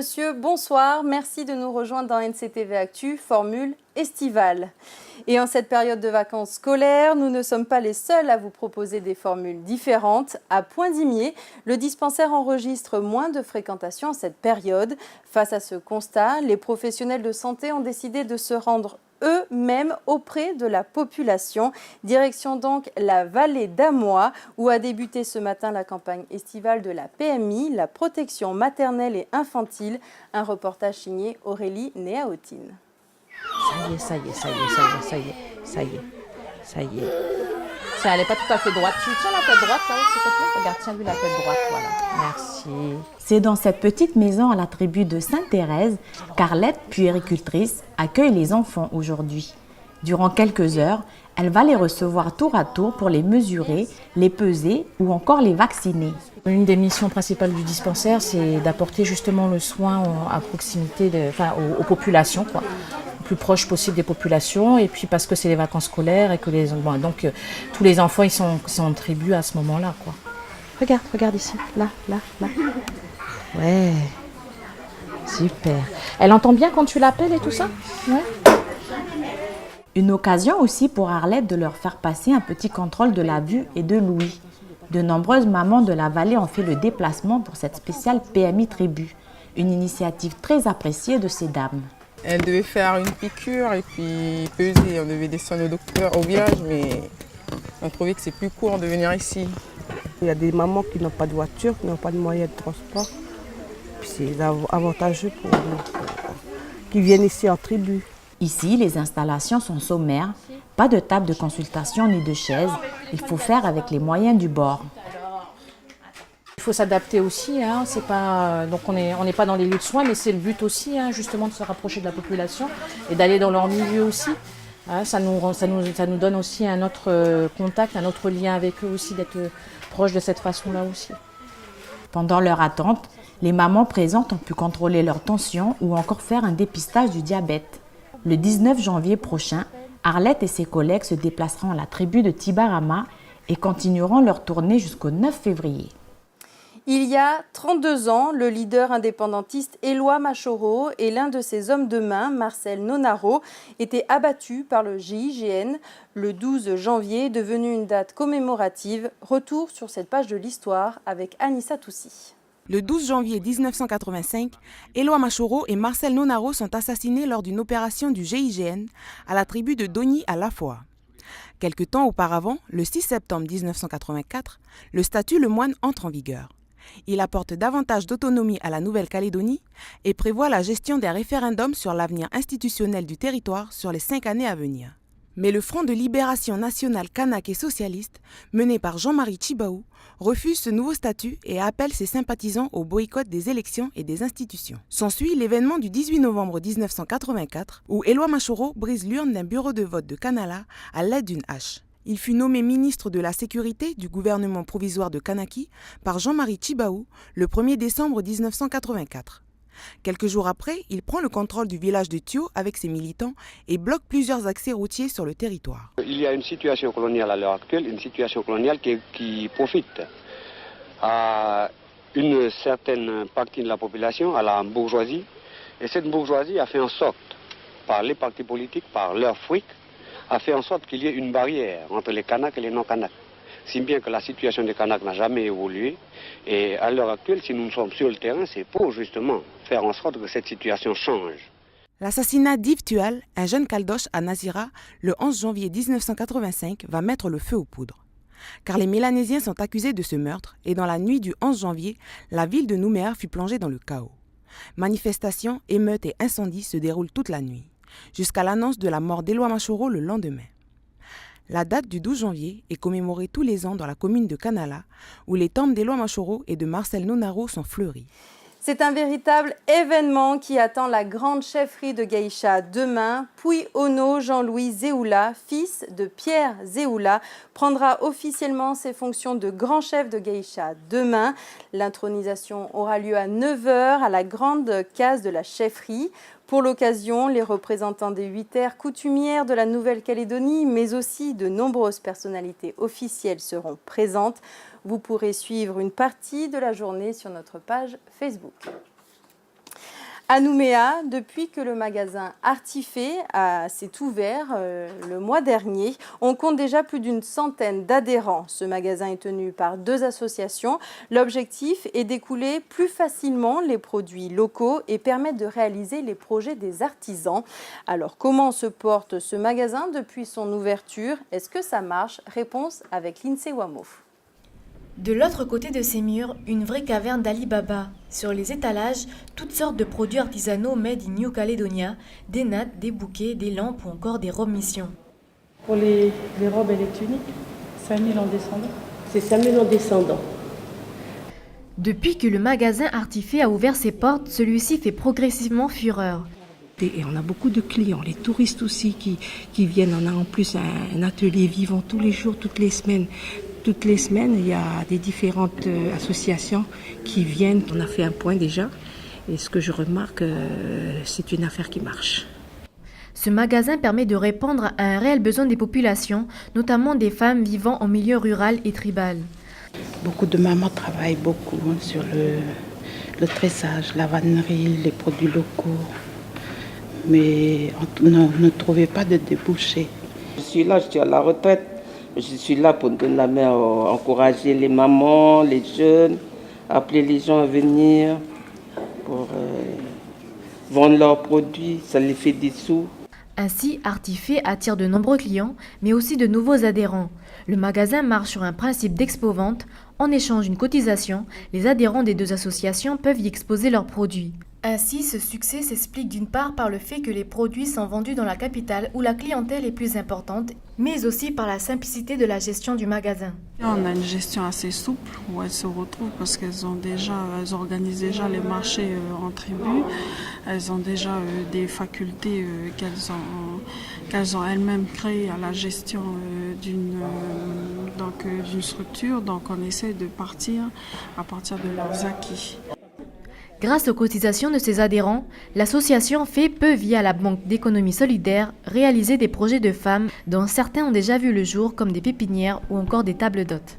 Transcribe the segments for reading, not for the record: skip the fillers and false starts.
messieurs, bonsoir. Merci de nous rejoindre dans NCTV Actu, formule estivale. Et en cette période de vacances scolaires, nous ne sommes pas les seuls à vous proposer des formules différentes. À Poindimier, le dispensaire enregistre moins de fréquentation en cette période. Face à ce constat, les professionnels de santé ont décidé de se rendre eux-mêmes auprès de la population. Direction donc la vallée d'Amois, où a débuté ce matin la campagne estivale de la PMI, la protection maternelle et infantile. Un reportage signé Aurélie Néaotine. Ça y est. Tiens, elle n'est pas tout à fait droite. Tu tiens la tête droite là, s'il te plaît. Regarde, tiens-lui la tête droite, voilà. Merci. C'est dans cette petite maison à la tribu de Sainte-Thérèse qu'Arlette, puéricultrice, accueille les enfants aujourd'hui. Durant quelques heures, elle va les recevoir tour à tour pour les mesurer, les peser ou encore les vacciner. Une des missions principales du dispensaire, c'est d'apporter justement le soin à proximité, aux populations, quoi. Le plus proche possible des populations, et puis parce que c'est les vacances scolaires et que tous les enfants ils sont en tribu à ce moment-là, quoi. Regarde ici, là. Ouais, super. Elle entend bien quand tu l'appelles et tout ça? Ouais. Une occasion aussi pour Arlette de leur faire passer un petit contrôle de la vue et de l'ouïe. De nombreuses mamans de la vallée ont fait le déplacement pour cette spéciale PMI Tribu, une initiative très appréciée de ces dames. Elle devait faire une piqûre et puis peser. On devait descendre au docteur au village, mais on trouvait que c'est plus court de venir ici. Il y a des mamans qui n'ont pas de voiture, qui n'ont pas de moyens de transport. Puis c'est avantageux pour qui viennent ici en tribu. Ici, les installations sont sommaires, pas de table de consultation ni de chaise. Il faut faire avec les moyens du bord. Il faut s'adapter aussi, hein. C'est pas, donc on n'est pas dans les lieux de soins, mais c'est le but aussi, hein, justement, de se rapprocher de la population et d'aller dans leur milieu aussi. Hein, ça nous donne aussi un autre contact, un autre lien avec eux aussi, d'être proche de cette façon-là aussi. Pendant leur attente, les mamans présentes ont pu contrôler leur tension ou encore faire un dépistage du diabète. Le 19 janvier prochain, Arlette et ses collègues se déplaceront à la tribu de Tibarama et continueront leur tournée jusqu'au 9 février. Il y a 32 ans, le leader indépendantiste Éloi Machoro et l'un de ses hommes de main, Marcel Nonaro, étaient abattus par le GIGN. Le 12 janvier, devenu une date commémorative. Retour sur cette page de l'histoire avec Anissa Toussi. Le 12 janvier 1985, Éloi Machoro et Marcel Nonaro sont assassinés lors d'une opération du GIGN à la tribu de Doni à Lafoa. Quelque temps auparavant, le 6 septembre 1984, le statut Lemoine entre en vigueur. Il apporte davantage d'autonomie à la Nouvelle-Calédonie et prévoit la gestion des référendums sur l'avenir institutionnel du territoire sur les 5 années à venir. Mais le Front de libération nationale kanak et socialiste, mené par Jean-Marie Tjibaou, refuse ce nouveau statut et appelle ses sympathisants au boycott des élections et des institutions. S'ensuit l'événement du 18 novembre 1984, où Éloi Machoro brise l'urne d'un bureau de vote de Kanala à l'aide d'une hache. Il fut nommé ministre de la Sécurité du gouvernement provisoire de Kanaki par Jean-Marie Tjibaou le 1er décembre 1984. Quelques jours après, il prend le contrôle du village de Thio avec ses militants et bloque plusieurs accès routiers sur le territoire. Il y a une situation coloniale à l'heure actuelle, une situation coloniale qui profite à une certaine partie de la population, à la bourgeoisie. Et cette bourgeoisie a fait en sorte, par les partis politiques, par leur fric, a fait en sorte qu'il y ait une barrière entre les Kanaks et les non-Kanaks. Si bien que la situation des Kanaks n'a jamais évolué. Et à l'heure actuelle, si nous sommes sur le terrain, c'est pour justement faire en sorte que cette situation change. L'assassinat d'Yves Tual, un jeune caldoche à Nazira, le 11 janvier 1985, va mettre le feu aux poudres. Car les Mélanésiens sont accusés de ce meurtre et dans la nuit du 11 janvier, la ville de Nouméa fut plongée dans le chaos. Manifestations, émeutes et incendies se déroulent toute la nuit, jusqu'à l'annonce de la mort d'Éloi Machoro le lendemain. La date du 12 janvier est commémorée tous les ans dans la commune de Kanala, où les tombes d'Éloi Machoro et de Marcel Nonaro sont fleuries. C'est un véritable événement qui attend la grande chefferie de Gaïcha demain. Puis Ono Jean-Louis Zéoula, fils de Pierre Zéoula, prendra officiellement ses fonctions de grand chef de Gaïcha demain. L'intronisation aura lieu à 9 h à la grande case de la chefferie. Pour l'occasion, les représentants des 8 terres coutumières de la Nouvelle-Calédonie, mais aussi de nombreuses personnalités officielles seront présentes. Vous pourrez suivre une partie de la journée sur notre page Facebook. À Nouméa, depuis que le magasin Artifé s'est ouvert le mois dernier, on compte déjà plus d'une centaine d'adhérents. Ce magasin est tenu par 2 associations. L'objectif est d'écouler plus facilement les produits locaux et permettre de réaliser les projets des artisans. Alors comment se porte ce magasin depuis son ouverture? Est-ce que ça marche? Réponse avec Lindsay Wamo. De l'autre côté de ces murs, une vraie caverne d'Ali Baba. Sur les étalages, toutes sortes de produits artisanaux made in New Caledonia, des nattes, des bouquets, des lampes ou encore des robes mission. Pour les robes et les tuniques, 5 000 en descendant. C'est 5 000 en descendant. Depuis que le magasin Artifé a ouvert ses portes, celui-ci fait progressivement fureur. Et on a beaucoup de clients, les touristes aussi qui viennent. On a en plus un atelier vivant tous les jours, toutes les semaines. Toutes les semaines, il y a des différentes associations qui viennent. On a fait un point déjà et ce que je remarque, c'est une affaire qui marche. Ce magasin permet de répondre à un réel besoin des populations, notamment des femmes vivant en milieu rural et tribal. Beaucoup de mamans travaillent beaucoup sur le tressage, la vannerie, les produits locaux. Mais on ne trouvait pas de débouchés. Je suis à la retraite. Je suis là pour donner la main, encourager les mamans, les jeunes, appeler les gens à venir pour vendre leurs produits, ça les fait des sous. Ainsi, Artifé attire de nombreux clients, mais aussi de nouveaux adhérents. Le magasin marche sur un principe d'expo-vente. En échange d'une cotisation, les adhérents des 2 associations peuvent y exposer leurs produits. Ainsi, ce succès s'explique d'une part par le fait que les produits sont vendus dans la capitale où la clientèle est plus importante, mais aussi par la simplicité de la gestion du magasin. On a une gestion assez souple où elles se retrouvent parce qu'elles organisent déjà les marchés en tribu. Elles ont déjà des facultés qu'elles ont elles-mêmes créées à la gestion d'une structure. Donc on essaie de partir à partir de leurs acquis. Grâce aux cotisations de ses adhérents, l'association peut, via la Banque d'économie solidaire, réaliser des projets de femmes dont certains ont déjà vu le jour, comme des pépinières ou encore des tables d'hôtes.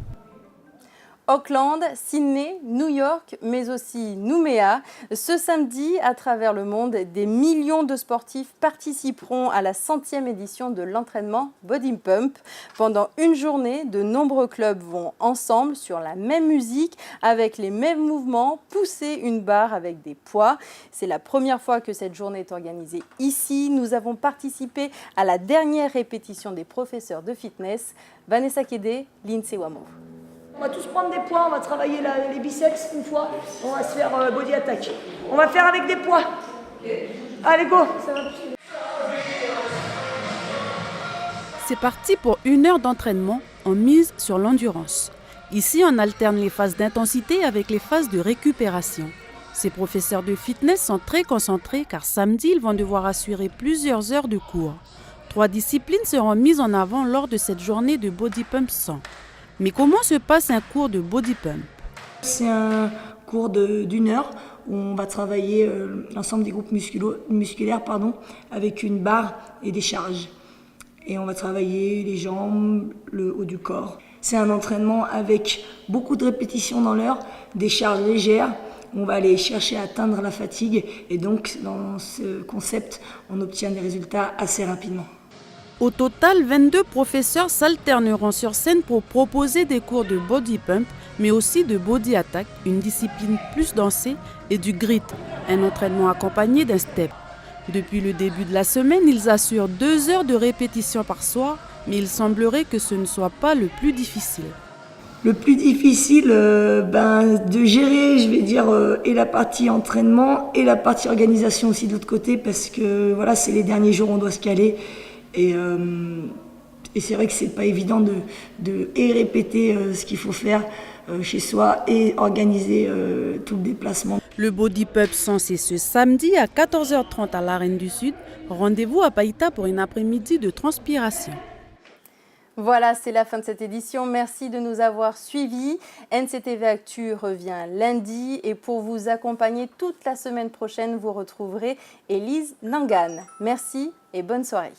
Auckland, Sydney, New York, mais aussi Nouméa. Ce samedi, à travers le monde, des millions de sportifs participeront à la 100e édition de l'entraînement Body Pump. Pendant une journée, de nombreux clubs vont ensemble sur la même musique, avec les mêmes mouvements, pousser une barre avec des poids. C'est la première fois que cette journée est organisée ici. Nous avons participé à la dernière répétition des professeurs de fitness. Vanessa Kédé, Lindsay Wamo. On va tous prendre des poids, on va travailler les biceps une fois, on va se faire body attack. On va faire avec des poids. Allez, go. C'est parti pour 1 heure d'entraînement, on mise sur l'endurance. Ici, on alterne les phases d'intensité avec les phases de récupération. Ces professeurs de fitness sont très concentrés car samedi, ils vont devoir assurer plusieurs heures de cours. 3 disciplines seront mises en avant lors de cette journée de Body Pump 100. Mais comment se passe un cours de Body Pump? C'est un cours d'1 heure où on va travailler l'ensemble des groupes musculaires avec une barre et des charges. Et on va travailler les jambes, le haut du corps. C'est un entraînement avec beaucoup de répétitions dans l'heure, des charges légères. On va aller chercher à atteindre la fatigue et donc dans ce concept, on obtient des résultats assez rapidement. Au total, 22 professeurs s'alterneront sur scène pour proposer des cours de body pump, mais aussi de body attack, une discipline plus dansée, et du grit, un entraînement accompagné d'un step. Depuis le début de la semaine, ils assurent 2 heures de répétition par soir, mais il semblerait que ce ne soit pas le plus difficile. Le plus difficile, de gérer, je vais dire, et la partie entraînement et la partie organisation aussi de l'autre côté, parce que voilà, c'est les derniers jours où on doit se caler. Et c'est vrai que c'est pas évident de répéter ce qu'il faut faire chez soi et organiser tout le déplacement. Le Body Pump 100, c'est ce samedi à 14h30 à l'Arène du Sud. Rendez-vous à Païta pour une après-midi de transpiration. Voilà, c'est la fin de cette édition. Merci de nous avoir suivis. NCTV Actu revient lundi et pour vous accompagner toute la semaine prochaine, vous retrouverez Élise Nangan. Merci et bonne soirée.